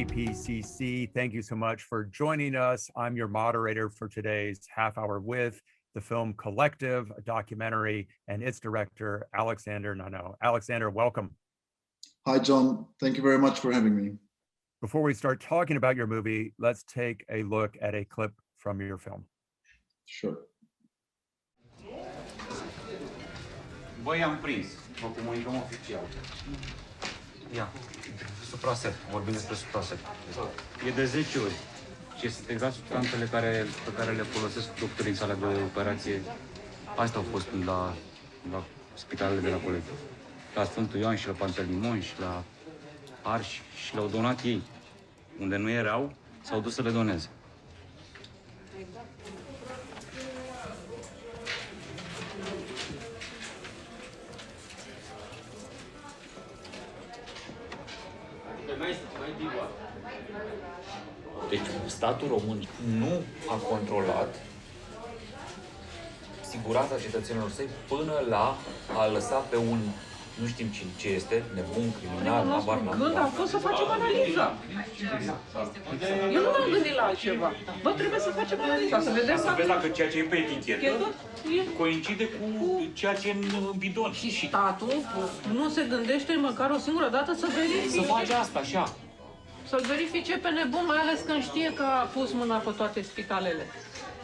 KPCC. Thank you so much for joining us. I'm your moderator for today's half hour with the film Collective, a documentary, and its director, Alexander Nanau. Alexander, welcome. Hi, John. Thank you very much for having me. Before we start talking about your movie, let's take a look at a clip from your film. Sure. Băi, am prins. Vă comunicăm oficial. Ia, supraset. Vorbim despre supraset. E de 10 ori. Și sunt exact substanțele pe care le folosesc doctorii în sala de operație. Astea au fost la spitalele de la Colectiv. La Sfântul Ioan și la Pantelimon și la Arși și le-au donat ei. Unde nu erau, s-au dus să le doneze. Deci statul român nu a controlat siguranța cetățenilor săi până la a lăsa pe un, nu știm ce este, nebun, criminal, abar n-am. Gând a fost să facem analiza. Eu nu m-am gândit la altceva. Bă, trebuie să facem analiza, să vedem să vezi dacă ceea ce e pe etichetă coincide cu ceea ce e în bidon. Și statul nu se gândește măcar o singură dată să verifice. Să face asta, așa. Să-l verifice pe nebun, mai ales când știe că a pus mâna pe toate spitalele.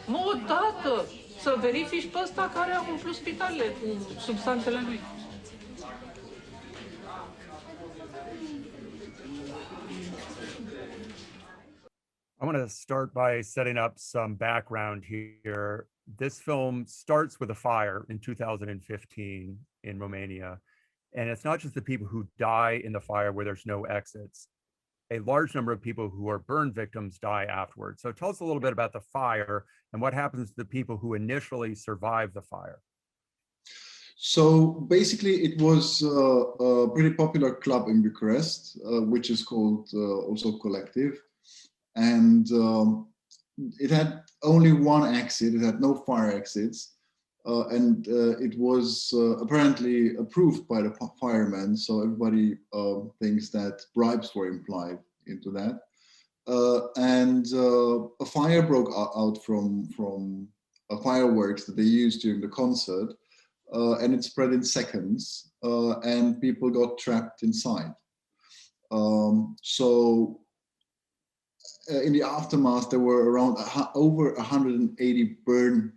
Mă, odată să verifici pe ăsta care a umplut spitalele cu substanțele lui. I want to start by setting up some background here. This film starts with a fire in 2015 in Romania. And it's not just the people who die in the fire where there's no exits. A large number of people who are burn victims die afterwards. So tell us a little bit about the fire and what happens to the people who initially survive the fire. So basically, it was a pretty popular club in Bucharest, which is called also Collective. And it had only one exit, it had no fire exits. And it was apparently approved by the firemen, so everybody thinks that bribes were implied into that. And a fire broke out from fireworks that they used during the concert, and it spread in seconds, and people got trapped inside. So in the aftermath, there were around over 180 burn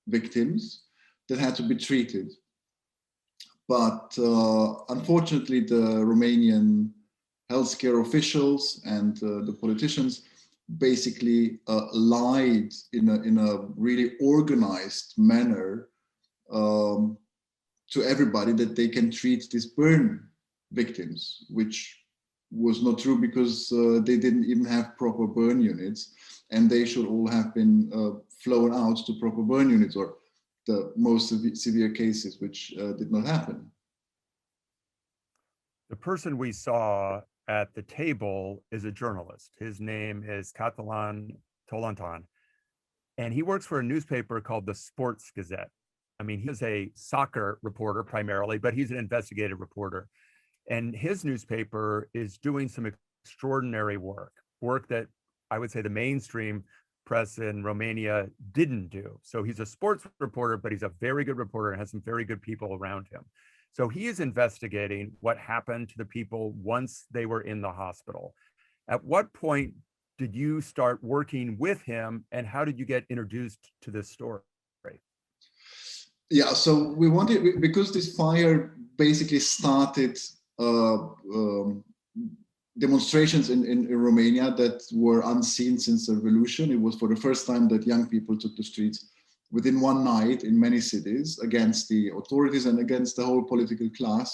victims that had to be treated. But unfortunately, the Romanian healthcare officials and the politicians basically lied in a really organized manner to everybody that they can treat these burn victims, which was not true because they didn't even have proper burn units, and they should all have been flown out to proper burn units, or the most severe cases, which did not happen. The person we saw at the table is a journalist. His name is Catalan Tolantan, and he works for a newspaper called the Sports Gazette. I mean, he's a soccer reporter primarily, but he's an investigative reporter. And his newspaper is doing some extraordinary work that I would say the mainstream press in Romania didn't do. So he's a sports reporter, but he's a very good reporter and has some very good people around him. So he is investigating what happened to the people once they were in the hospital. At what point did you start working with him, and how did you get introduced to this story? Yeah, so we wanted, because this fire basically started demonstrations in Romania that were unseen since the revolution. It was for the first time that young people took the streets within one night in many cities against the authorities and against the whole political class,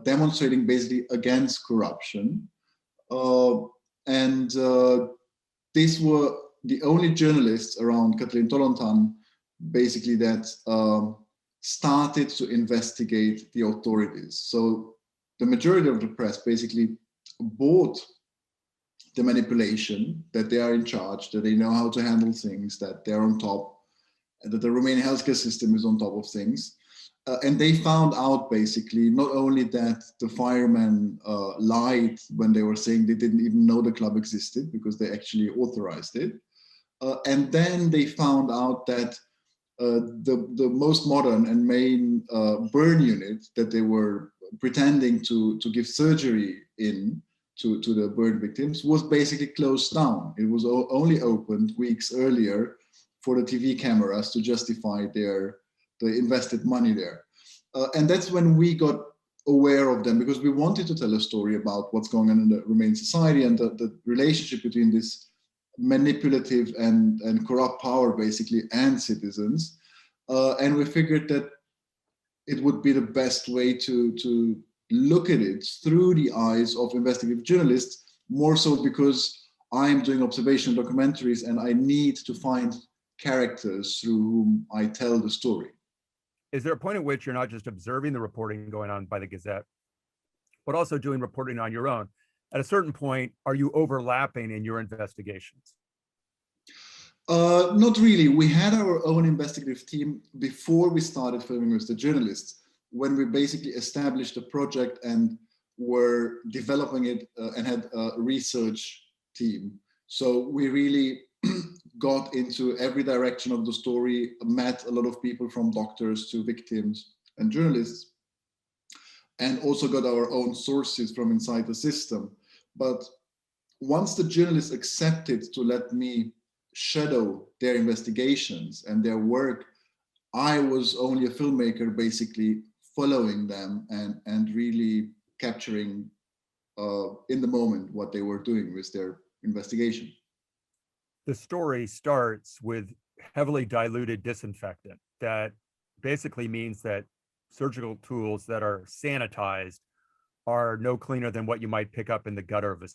demonstrating basically against corruption. And these were the only journalists around Cătălin Tolontan basically that started to investigate the authorities. So the majority of the press basically bought the manipulation, that they are in charge, that they know how to handle things, that they're on top, and that the Romanian healthcare system is on top of things. And they found out basically not only that the firemen lied when they were saying they didn't even know the club existed because they actually authorized it. And then they found out that the most modern and main burn unit that they were pretending to give surgery in to the burn victims was basically closed down. It was only opened weeks earlier for the TV cameras to justify the invested money there. And that's when we got aware of them, because we wanted to tell a story about what's going on in the Romanian society and the relationship between this manipulative and corrupt power basically and citizens. And we figured that it would be the best way to look at it through the eyes of investigative journalists, more so because I'm doing observational documentaries and I need to find characters through whom I tell the story. Is there a point at which you're not just observing the reporting going on by the Gazette, but also doing reporting on your own? At a certain point, are you overlapping in your investigations? Not really. We had our own investigative team before we started filming with the journalists, when we basically established a project and were developing it and had a research team. So we really got into every direction of the story, met a lot of people from doctors to victims and journalists, and also got our own sources from inside the system. But once the journalists accepted to let me shadow their investigations and their work, I was only a filmmaker basically following them and really capturing in the moment what they were doing with their investigation. The story starts with heavily diluted disinfectant that basically means that surgical tools that are sanitized are no cleaner than what you might pick up in the gutter of a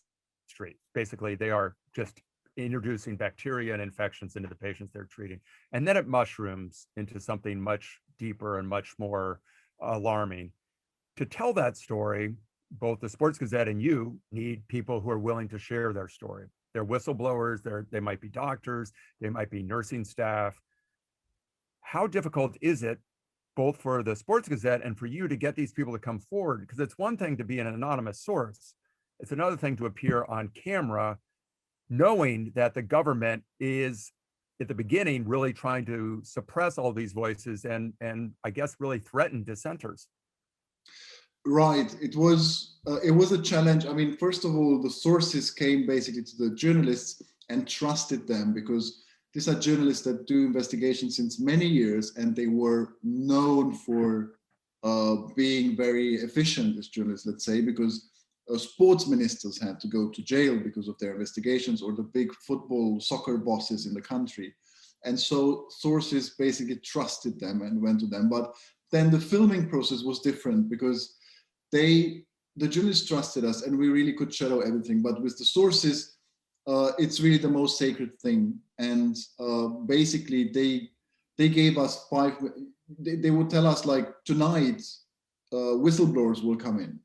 street. Basically, they are just introducing bacteria and infections into the patients they're treating. And then it mushrooms into something much deeper and much more alarming. To tell that story, both the Sports Gazette and you need people who are willing to share their story. They're whistleblowers, they might be doctors, they might be nursing staff. How difficult is it, both for the Sports Gazette and for you, to get these people to come forward? Because it's one thing to be an anonymous source. It's another thing to appear on camera, knowing that the government is, at the beginning, really trying to suppress all these voices and I guess really threaten dissenters. Right. It was a challenge. I mean, first of all, the sources came basically to the journalists and trusted them, because these are journalists that do investigations since many years, and they were known for being very efficient as journalists, let's say, because sports ministers had to go to jail because of their investigations, or the big football, soccer bosses in the country. And so sources basically trusted them and went to them. But then the filming process was different, because the journalists trusted us and we really could shadow everything. But with the sources, it's really the most sacred thing. And basically they gave us they would tell us, like, tonight, whistleblowers will come in.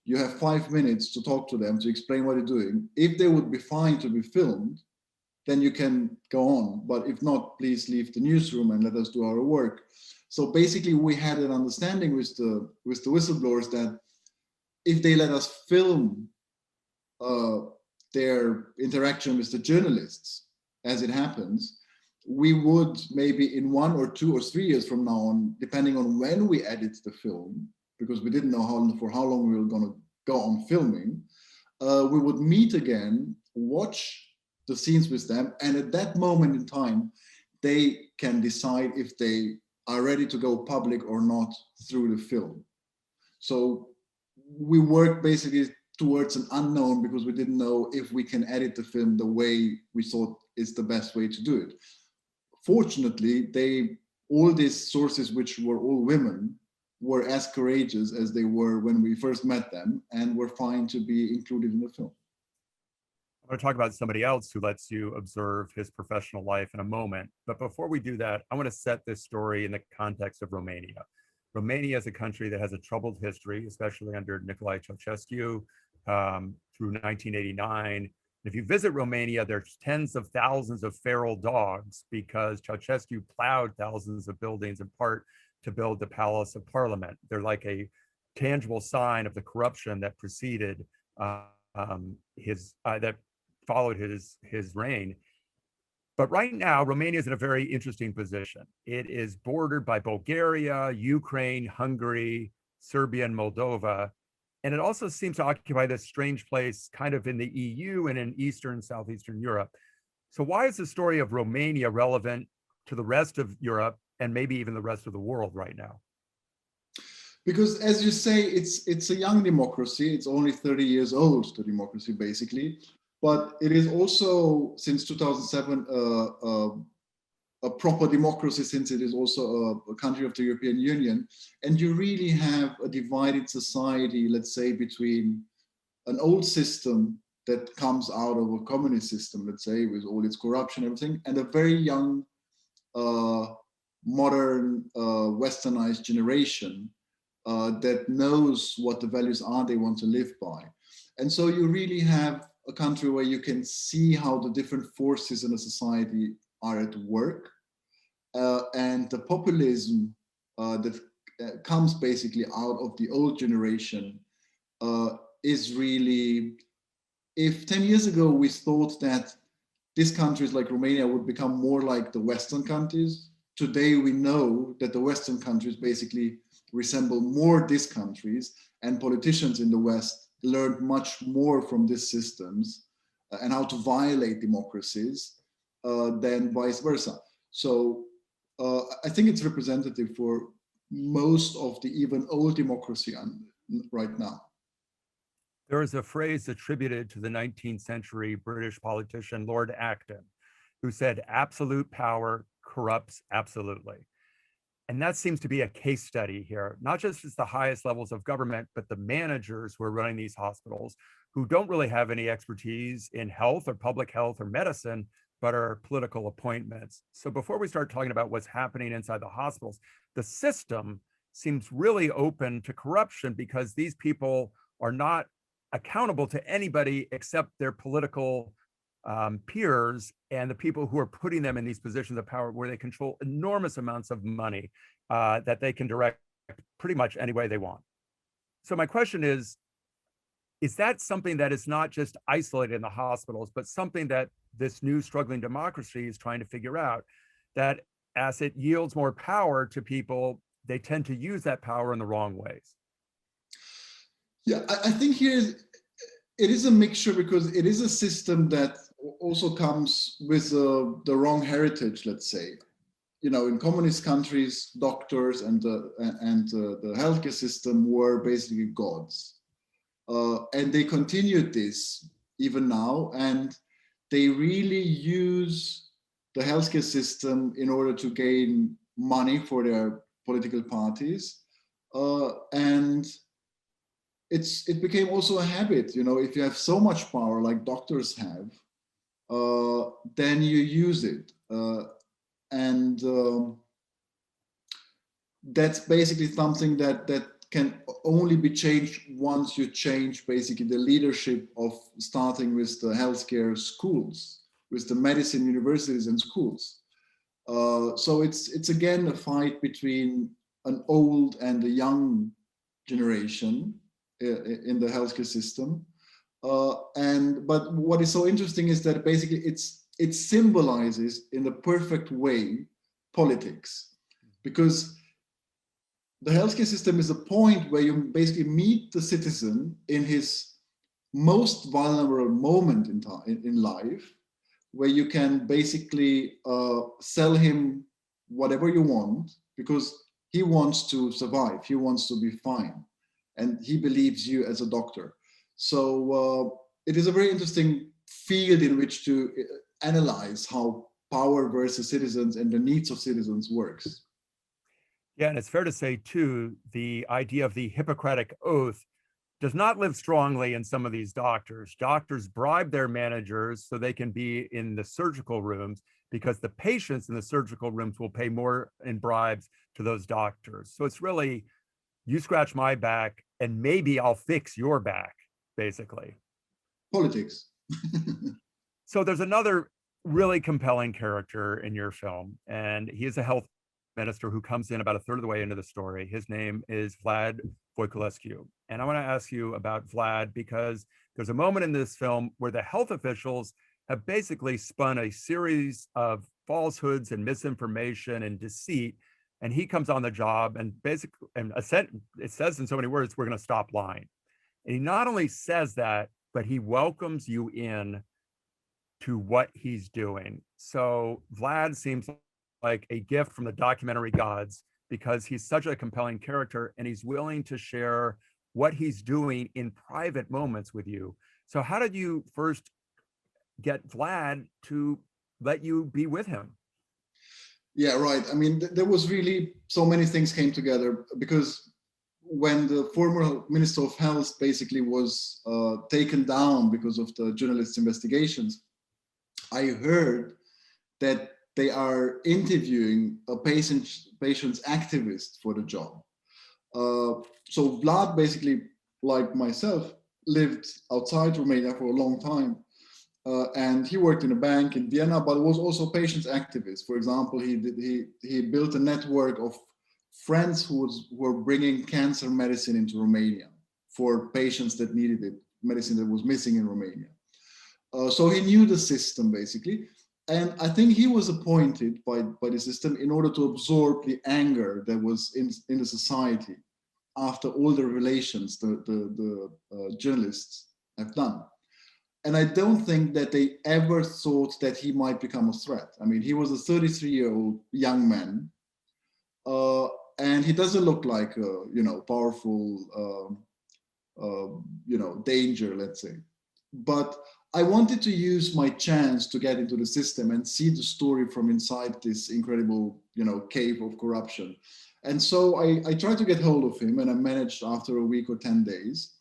You have 5 minutes to talk to them, to explain what you're doing. If they would be fine to be filmed, then you can go on. But if not, please leave the newsroom and let us do our work. So basically we had an understanding with the whistleblowers that if they let us film their interaction with the journalists as it happens, we would maybe in 1 or 2 or 3 years from now on, depending on when we edit the film, because we didn't know for how long we were going to go on filming, we would meet again, watch the scenes with them, and at that moment in time, they can decide if they are ready to go public or not through the film. So we worked basically towards an unknown, because we didn't know if we can edit the film the way we thought is the best way to do it. Fortunately, all these sources, which were all women, were as courageous as they were when we first met them, and were fine to be included in the film. I'm going to talk about somebody else who lets you observe his professional life in a moment. But before we do that, I want to set this story in the context of Romania. Romania is a country that has a troubled history, especially under Nicolae Ceausescu through 1989. If you visit Romania, there's tens of thousands of feral dogs because Ceausescu plowed thousands of buildings in part to build the Palace of Parliament. They're like a tangible sign of the corruption that preceded that followed his reign. But right now, Romania is in a very interesting position. It is bordered by Bulgaria, Ukraine, Hungary, Serbia, and Moldova. And it also seems to occupy this strange place kind of in the EU and in Eastern and Southeastern Europe. So why is the story of Romania relevant to the rest of Europe and maybe even the rest of the world right now? Because as you say, it's a young democracy. It's only 30 years old, the democracy, basically. But it is also, since 2007, a proper democracy, since it is also a country of the European Union. And you really have a divided society, let's say, between an old system that comes out of a communist system, let's say, with all its corruption and everything, and a very young, modern, westernized generation that knows what the values are they want to live by. And so you really have a country where you can see how the different forces in a society are at work. And the populism that comes basically out of the old generation is really, if 10 years ago we thought that these countries like Romania would become more like the Western countries, today we know that the Western countries basically resemble more these countries, and politicians in the West learned much more from these systems and how to violate democracies than vice versa. So I think it's representative for most of the even old democracy right now. There is a phrase attributed to the 19th century British politician Lord Acton, who said, "Absolute power corrupts absolutely." And that seems to be a case study here, not just as the highest levels of government, but the managers who are running these hospitals who don't really have any expertise in health or public health or medicine, but are political appointments. So before we start talking about what's happening inside the hospitals, the system seems really open to corruption because these people are not accountable to anybody except their political peers and the people who are putting them in these positions of power where they control enormous amounts of money that they can direct pretty much any way they want. So my question is that something that is not just isolated in the hospitals, but something that this new struggling democracy is trying to figure out, that as it yields more power to people, they tend to use that power in the wrong ways? Yeah, I think here it is a mixture, because it is a system that also comes with the wrong heritage, let's say. You know, in communist countries, doctors and the healthcare system were basically gods. And they continued this even now, and they really use the healthcare system in order to gain money for their political parties. And it became also a habit. You know, if you have so much power like doctors have, then you use it. And that's basically something that can only be changed once you change basically the leadership of starting with the healthcare schools, with the medicine universities and schools. So it's again a fight between an old and a young generation in the healthcare system. But what is so interesting is that basically it symbolizes in the perfect way politics, because the healthcare system is a point where you basically meet the citizen in his most vulnerable moment in life, where you can basically sell him whatever you want, because he wants to survive, he wants to be fine, and he believes you as a doctor. So it is a very interesting field in which to analyze how power versus citizens and the needs of citizens works. Yeah, and it's fair to say too, the idea of the Hippocratic Oath does not live strongly in some of these doctors. Doctors bribe their managers so they can be in the surgical rooms, because the patients in the surgical rooms will pay more in bribes to those doctors. So it's really, you scratch my back and maybe I'll fix your back, basically. Politics. So there's another really compelling character in your film, and he is a health minister who comes in about a third of the way into the story. His name is Vlad Voiculescu. And I want to ask you about Vlad because there's a moment in this film where the health officials have basically spun a series of falsehoods and misinformation and deceit. And he comes on the job and basically, and it says in so many words, we're going to stop lying. And he not only says that, but he welcomes you in to what he's doing. So Vlad seems like a gift from the documentary gods because he's such a compelling character and he's willing to share what he's doing in private moments with you. So how did you first get Vlad to let you be with him? Yeah, right. I mean, there was really so many things came together because when the former Minister of Health basically was taken down because of the journalists' investigations, I heard that they are interviewing a patient's activist for the job. So Vlad, basically, like myself, lived outside Romania for a long time. And he worked in a bank in Vienna, but was also a patient's activist. For example, he built a network of friends who were bringing cancer medicine into Romania for patients that needed it, medicine that was missing in Romania. So he knew the system basically. And I think he was appointed by the system in order to absorb the anger that was in the society after all the revelations the journalists have done. And I don't think that they ever thought that he might become a threat. I mean, he was a 33-year-old young man, and he doesn't look like a powerful danger, let's say. But I wanted to use my chance to get into the system and see the story from inside this incredible, cave of corruption. And so I tried to get hold of him, and I managed after a week or 10 days.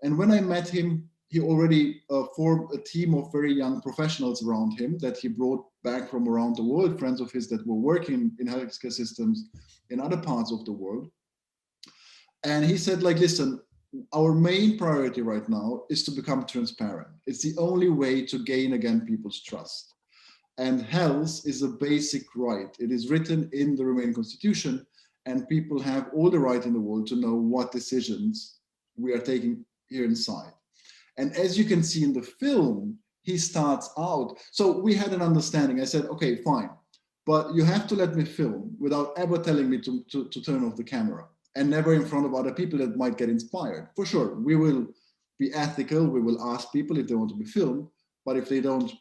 And when I met him, he already formed a team of very young professionals around him that he brought back from around the world, friends of his that were working in healthcare systems in other parts of the world. And he said, like, listen, our main priority right now is to become transparent. It's the only way to gain again people's trust. And health is a basic right. It is written in the Romanian constitution, and people have all the right in the world to know what decisions we are taking here inside. And as you can see in the film, he starts out. So we had an understanding. I said, okay, fine, but you have to let me film without ever telling me to turn off the camera, and never in front of other people that might get inspired. For sure, we will be ethical. We will ask people if they want to be filmed, but if they don't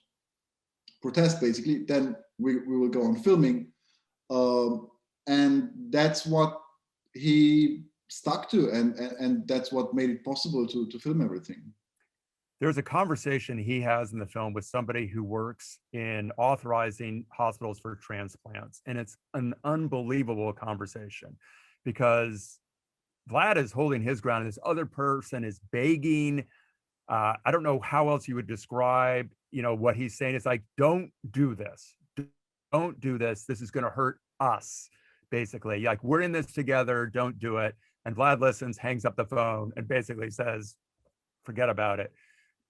protest, basically, then we will go on filming. And that's what he stuck to, and that's what made it possible to film everything. There's a conversation he has in the film with somebody who works in authorizing hospitals for transplants. And it's an unbelievable conversation because Vlad is holding his ground and this other person is begging. I don't know how else you would describe, what he's saying. It's like, don't do this. Don't do this. This is going to hurt us, basically. Like, we're in this together. Don't do it. And Vlad listens, hangs up the phone, and basically says, forget about it.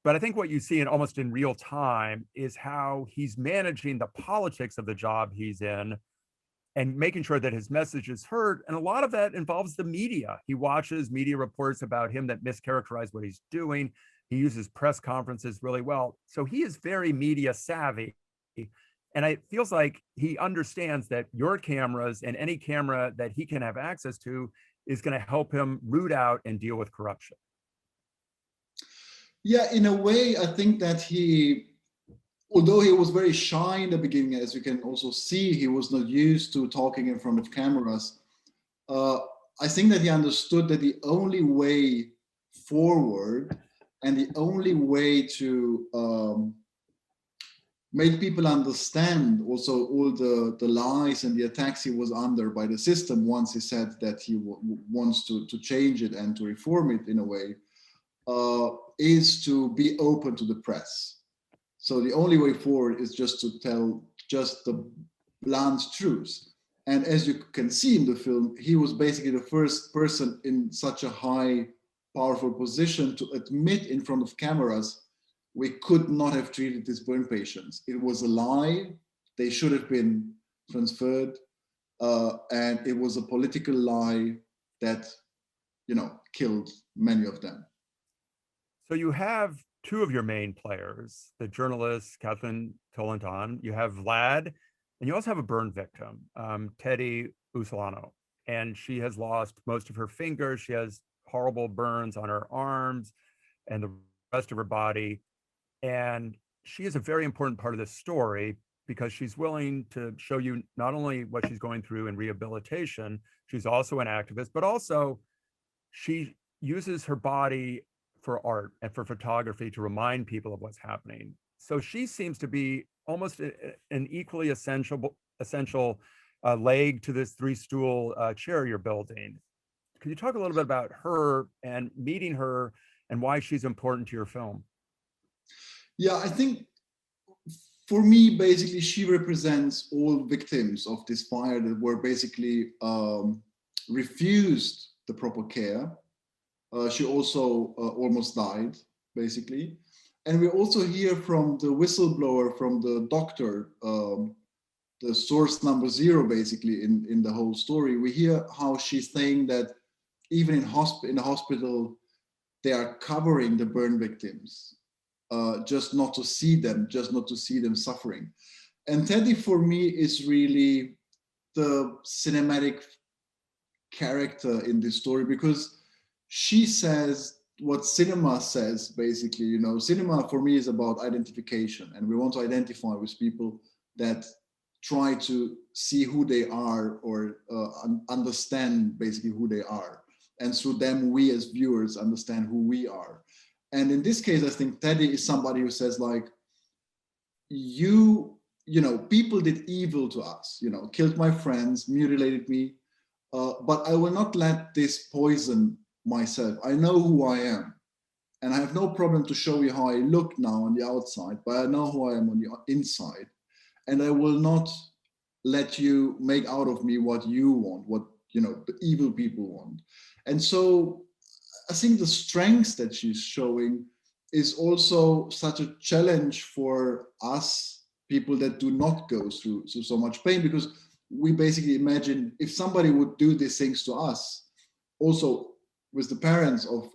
But I think what you see almost in real time is how he's managing the politics of the job he's in and making sure that his message is heard. And a lot of that involves the media. He watches media reports about him that mischaracterize what he's doing. He uses press conferences really well. So he is very media savvy. And it feels like he understands that your cameras and any camera that he can have access to is going to help him root out and deal with corruption. Yeah, in a way, I think that although he was very shy in the beginning, as you can also see, he was not used to talking in front of cameras. I think that he understood that the only way forward and the only way to make people understand also all the lies and the attacks he was under by the system once he said that he wants to change it and to reform it in a way, is to be open to the press. So the only way forward is just to tell just the blunt truth. And as you can see in the film, he was basically the first person in such a high, powerful position to admit in front of cameras we could not have treated these burn patients. It was a lie. They should have been transferred. And it was a political lie that, killed many of them. So you have two of your main players, the journalist Catherine Tolanton, you have Vlad, and you also have a burn victim, Teddy Usolano. And she has lost most of her fingers. She has horrible burns on her arms and the rest of her body. And she is a very important part of this story because she's willing to show you not only what she's going through in rehabilitation, she's also an activist, but also she uses her body for art and for photography to remind people of what's happening. So she seems to be almost an equally essential leg to this three-stool chair you're building. Could you talk a little bit about her and meeting her and why she's important to your film? Yeah, I think for me, basically, she represents all victims of this fire that were basically refused the proper care. She also almost died, basically. And we also hear from the whistleblower, from the doctor, the source number 0, basically, in the whole story. We hear how she's saying that even in the hospital, they are covering the burn victims, just not to see them suffering. And Teddy, for me, is really the cinematic character in this story, because she says what cinema says, basically. Cinema for me is about identification, and we want to identify with people that try to see who they are, or understand basically who they are. And through them, we as viewers understand who we are. And in this case, I think Teddy is somebody who says, like, people did evil to us, killed my friends, mutilated me, but I will not let this poison myself. I know who I am, and I have no problem to show you how I look now on the outside, but I know who I am on the inside, and I will not let you make out of me what you want, what the evil people want. And so I think the strength that she's showing is also such a challenge for us, people that do not go through so much pain, because we basically imagine if somebody would do these things to us, also with the parents of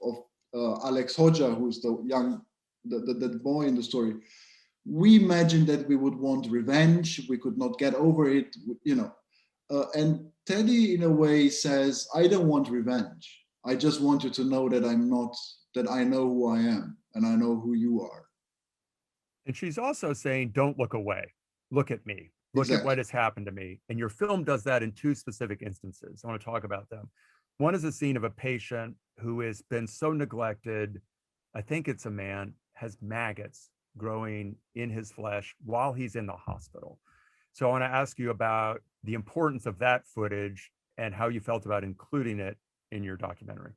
Alex Hoxha, who's the boy in the story, we imagine that we would want revenge, we could not get over it, and Teddy, in a way, says, I don't want revenge. I just want you to know that I know who I am, and I know who you are. And she's also saying, don't look away. Look at me. Look at what has happened to me. And your film does that in two specific instances. I want to talk about them. One is a scene of a patient who has been so neglected, I think it's a man, has maggots growing in his flesh while he's in the hospital. So I want to ask you about the importance of that footage and how you felt about including it in your documentary.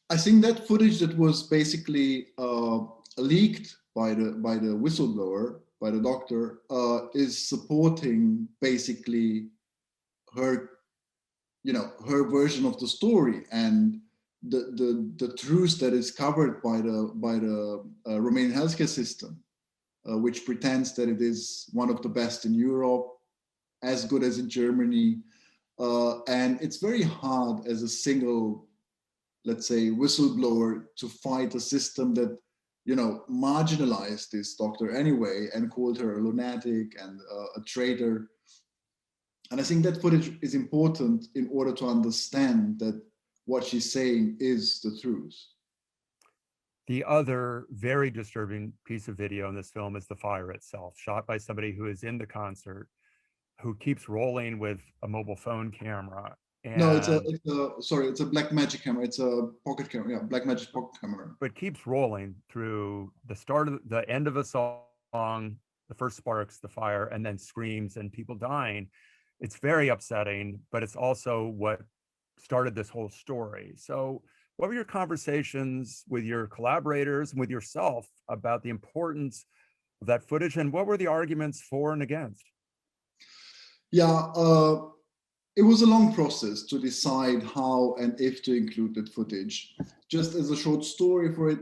I think that footage that was basically leaked by the whistleblower, by the doctor, is supporting basically her, her version of the story, and the truth that is covered by the Romanian healthcare system, which pretends that it is one of the best in Europe, as good as in Germany. And it's very hard as a single, let's say, whistleblower to fight a system that, marginalized this doctor anyway and called her a lunatic and a traitor. And I think that footage is important in order to understand that what she's saying is the truth. The other very disturbing piece of video in this film is the fire itself, shot by somebody who is in the concert, who keeps rolling with a mobile phone camera. And, no, it's a Blackmagic camera. It's a pocket camera. Yeah, Blackmagic pocket camera. But keeps rolling through the end of a song, the first sparks, the fire, and then screams and people dying. It's very upsetting, but it's also what started this whole story. So what were your conversations with your collaborators and with yourself about the importance of that footage, and what were the arguments for and against? Yeah, it was a long process to decide how and if to include that footage. Just as a short story for it,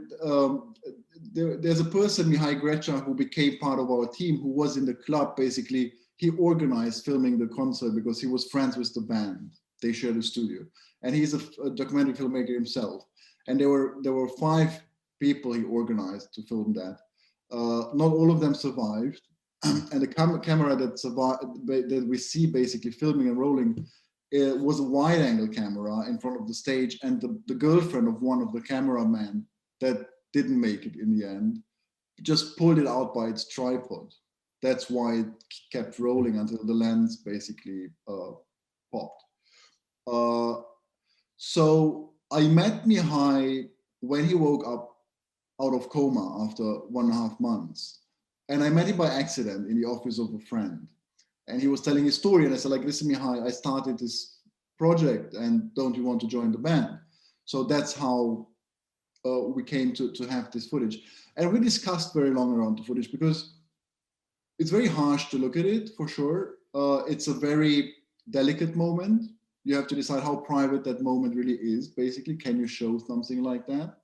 there's a person, Mihai Grecha, who became part of our team, who was in the club. Basically, he organized filming the concert because he was friends with the band. They shared a studio, and he's a documentary filmmaker himself. And there were 5 people he organized to film that. Not all of them survived. And the camera that survived, that we see basically filming and rolling, was a wide angle camera in front of the stage. And the girlfriend of one of the cameramen that didn't make it in the end just pulled it out by its tripod. That's why it kept rolling until the lens basically popped. So I met Mihai when he woke up out of coma after 1.5 months. And I met him by accident in the office of a friend. And he was telling his story. And I said, like, listen, Mihai, I started this project and don't you want to join the band? So that's how we came to have this footage. And we discussed very long around the footage because it's very harsh to look at it, for sure. It's a very delicate moment. You have to decide how private that moment really is. Basically, can you show something like that?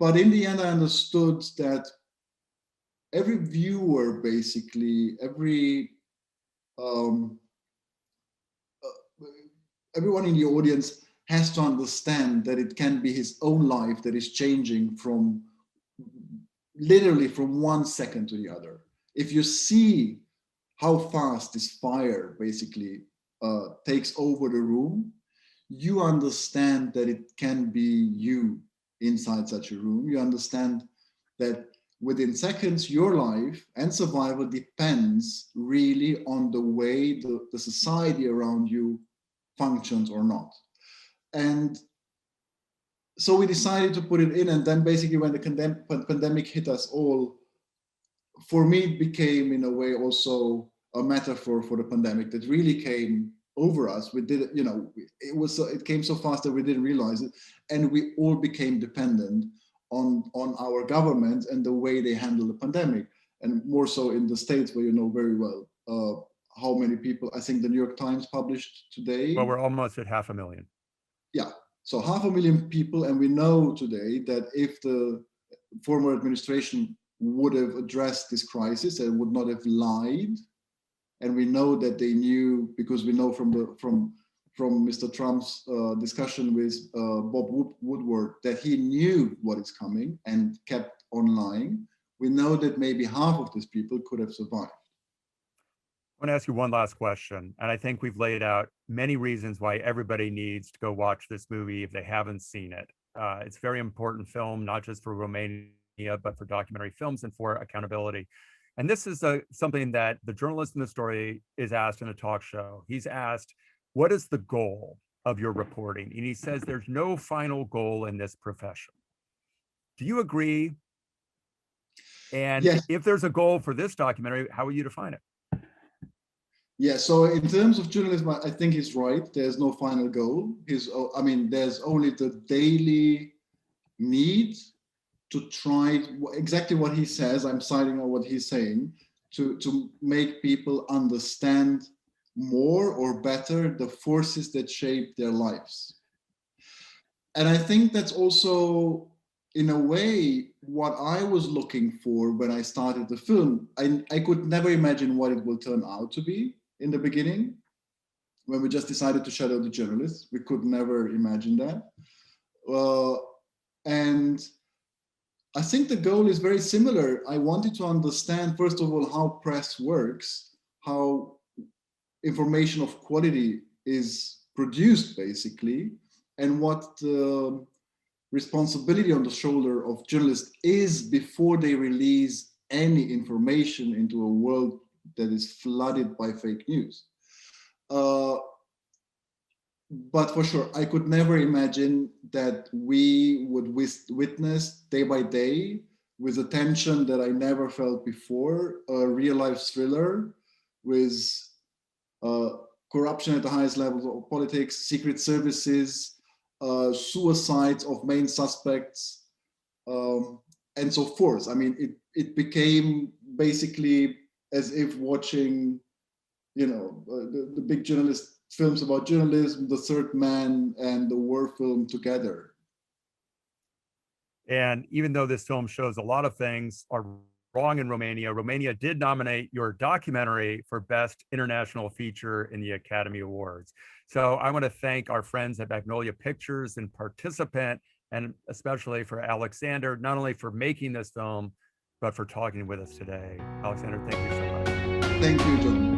But in the end, I understood that every viewer, basically, everyone in the audience has to understand that it can be his own life that is changing from literally from 1 second to the other. If you see how fast this fire basically takes over the room, you understand that it can be you inside such a room. You understand that within seconds, your life and survival depends really on the way the society around you functions or not. And so we decided to put it in, and then basically when the pandemic hit us all, for me, it became in a way also a metaphor for the pandemic that really came over us. We did, you know, it came so fast that we didn't realize it, and we all became dependent on our government and the way they handle the pandemic, and more so in the States, where you know very well how many people. I think the New York Times published today. Well, we're almost at 500,000. Yeah, so 500,000 people, and we know today that if the former administration would have addressed this crisis and would not have lied, and we know that they knew, because we know from Mr. Trump's discussion with Bob Woodward that he knew what is coming and kept on lying. We know that maybe half of these people could have survived. I want to ask you one last question, and I think we've laid out many reasons why everybody needs to go watch this movie if they haven't seen it. It's a very important film, not just for Romania, but for documentary films and for accountability. And this is something that the journalist in the story is asked in a talk show. He's asked, what is the goal of your reporting? And he says there's no final goal in this profession. Do you agree? And yes. If there's a goal for this documentary, how would you define it? Yeah, so in terms of journalism, I think he's right. There's no final goal. There's only the daily need to try exactly what he says. I'm citing what he's saying, to make people understand more or better the forces that shape their lives. And I think that's also, in a way, what I was looking for when I started the film. I could never imagine what it will turn out to be in the beginning. When we just decided to shadow the journalists, we could never imagine that. And I think the goal is very similar. I wanted to understand, first of all, how press works, how information of quality is produced, basically, and what the responsibility on the shoulder of journalists is before they release any information into a world that is flooded by fake news. But for sure, I could never imagine that we would witness day by day, with a tension that I never felt before, a real life thriller with corruption at the highest levels of politics, secret services, suicides of main suspects, and so forth. I mean, it became basically as if watching, you know, the big journalist films about journalism, The Third Man, and the war film together. And even though this film shows a lot of things are wrong in Romania, Romania did nominate your documentary for Best International Feature in the Academy Awards. So I want to thank our friends at Magnolia Pictures and Participant, and especially for Alexander, not only for making this film, but for talking with us today. Alexander, thank you so much. Thank you, John.